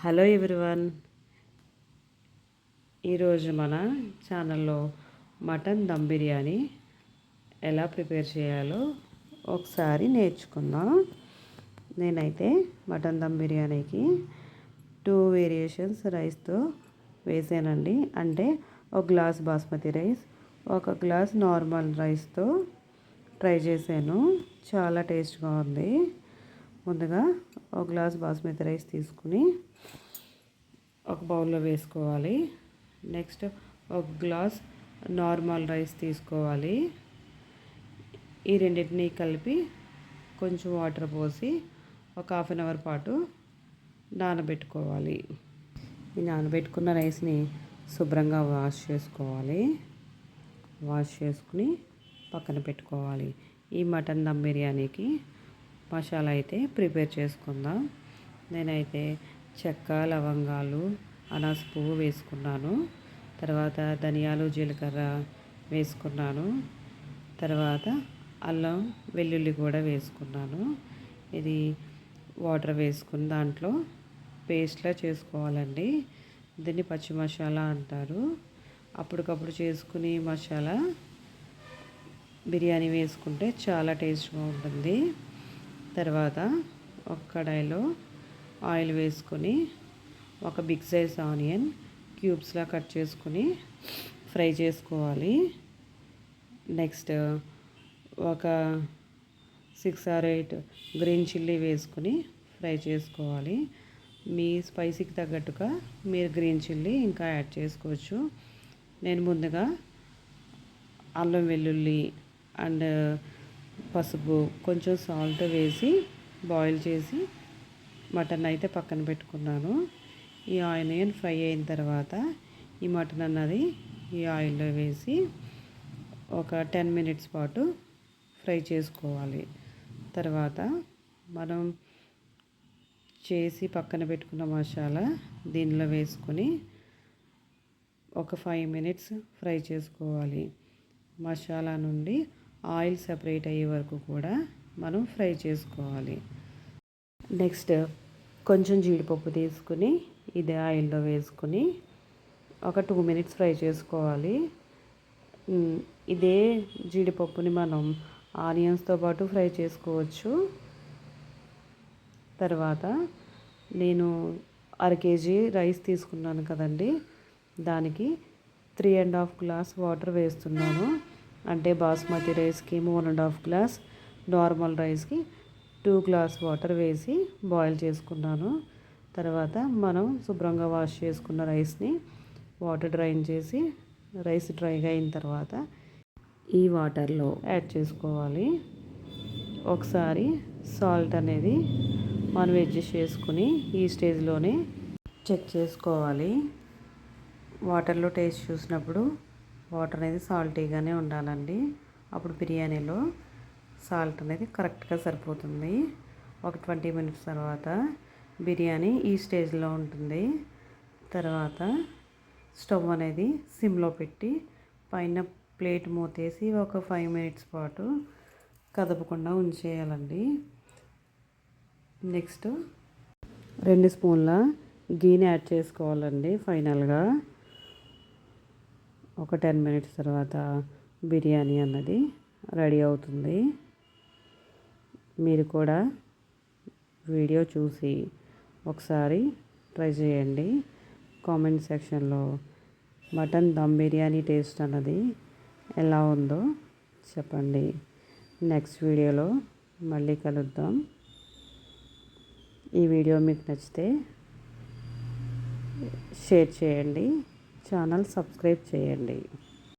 Hello everyone. ఈరోజు మన ఛానల్లో మటన్ దమ్ బిర్యానీ ఎలా ప్రిపేర్ చేయాలో ఒకసారి నేర్చుకుందాం. నేనైతే మటన్ దమ్ బిర్యానీకి 2 వేరియేషన్స్ రైస్తో వేసానండి. అంటే ఒక గ్లాస్ బాస్మతి రైస్, ఒక గ్లాస్ నార్మల్ రైస్తో ట్రై చేశాను. చాలా టేస్ట్గా ఉంది. ముందుగా ఒక గ్లాస్ బాస్మతి రైస్ తీసుకుని ఒక బౌల్లో వేసుకోవాలి. నెక్స్ట్ ఒక గ్లాస్ నార్మల్ రైస్ తీసుకోవాలి. ఈ రెండింటిని కలిపి కొంచెం వాటర్ పోసి ఒక హాఫ్ అన్ అవర్ పాటు నానబెట్టుకోవాలి. ఈ నానబెట్టుకున్న రైస్ని శుభ్రంగా వాష్ చేసుకోవాలి. వాష్ చేసుకుని పక్కన పెట్టుకోవాలి. ఈ మటన్ దమ్ బిర్యానీకి మసాలా అయితే ప్రిపేర్ చేసుకుందాం. నేనైతే చెక్క, లవంగాలు, అనాస పువ్వు వేసుకున్నాను. తర్వాత ధనియాలు, జీలకర్ర వేసుకున్నాను. తర్వాత అల్లం, వెల్లుల్లి కూడా వేసుకున్నాను. ఇది వాటర్ వేసుకుని దాంట్లో పేస్ట్లా చేసుకోవాలండి. దీన్ని పచ్చి మసాలా అంటారు. అప్పటికప్పుడు చేసుకుని మసాలా బిర్యానీ వేసుకుంటే చాలా టేస్ట్గా ఉంటుంది. తర్వాత ఒక కడాయిలో ఆయిల్ వేసుకొని ఒక బిగ్ సైజ్ ఆనియన్ క్యూబ్స్లా కట్ చేసుకుని ఫ్రై చేసుకోవాలి. నెక్స్ట్ ఒక 6 or 8 గ్రీన్ చిల్లీ వేసుకుని ఫ్రై చేసుకోవాలి. మీ స్పైసీకి తగ్గట్టుగా మీరు గ్రీన్ చిల్లీ ఇంకా యాడ్ చేసుకోవచ్చు. నేను ముందుగా అల్లం, వెల్లుల్లి అండ్ పసుపు, కొంచెం సాల్ట్ వేసి బాయిల్ చేసి మటన్ అయితే పక్కన పెట్టుకున్నాను. ఈ ఆనియన్ ఫ్రై అయిన తర్వాత ఈ మటన్ అన్నది ఈ ఆయిల్లో వేసి ఒక 10 minutes పాటు ఫ్రై చేసుకోవాలి. తర్వాత మనం చేసి పక్కన పెట్టుకున్న మసాలా దీనిలో వేసుకొని ఒక 5 minutes ఫ్రై చేసుకోవాలి. మసాలా నుండి ఆయిల్ సెపరేట్ అయ్యే వరకు కూడా మనం ఫ్రై చేసుకోవాలి. నెక్స్ట్ కొంచెం జీడిపప్పు తీసుకుని ఇదే ఆయిల్లో వేసుకుని ఒక 2 minutes ఫ్రై చేసుకోవాలి. ఇదే జీడిపప్పుని మనం ఆనియన్స్తో పాటు ఫ్రై చేసుకోవచ్చు. తర్వాత నేను 1/2 kg రైస్ తీసుకున్నాను కదండి, దానికి 3.5 glass వాటర్ వేస్తున్నాను. అంటే బాస్మతి రైస్కి 3.5 glass, నార్మల్ రైస్కి 2 glass వాటర్ వేసి బాయిల్ చేసుకున్నాను. తర్వాత మనం శుభ్రంగా వాష్ చేసుకున్న రైస్ని వాటర్ డ్రైన్ చేసి రైస్ డ్రైగా అయిన తర్వాత ఈ వాటర్లో యాడ్ చేసుకోవాలి. ఒకసారి సాల్ట్ అనేది మనం అడ్జస్ట్ చేసుకుని ఈ స్టేజ్లోనే చెక్ చేసుకోవాలి. వాటర్లో టేస్ట్ చూసినప్పుడు వాటర్ అనేది సాల్టీగానే ఉండాలండి. అప్పుడు బిర్యానీలో సాల్ట్ అనేది కరెక్ట్గా సరిపోతుంది. ఒక 20 minutes తర్వాత బిర్యానీ ఈ స్టేజ్లో ఉంటుంది. తర్వాత స్టవ్ అనేది సిమ్లో పెట్టి పైన ప్లేట్ మూతేసి ఒక 5 minutes పాటు కదపకుండా ఉంచేయాలండి. నెక్స్ట్ 2 స్పూన్ల గీని యాడ్ చేసుకోవాలండి. ఫైనల్గా ఒక 10 minutes తర్వాత బిర్యానీ అన్నది రెడీ అవుతుంది. మీరు కూడా వీడియో చూసి ఒకసారి ట్రై చేయండి. కామెంట్ సెక్షన్లో మటన్ దమ్ బిర్యానీ టేస్ట్ అన్నది ఎలా ఉందో చెప్పండి. నెక్స్ట్ వీడియోలో మళ్ళీ కలుద్దాం. ఈ వీడియో మీకు నచ్చితే షేర్ చేయండి, ఛానల్ సబ్స్క్రైబ్ చేయండి.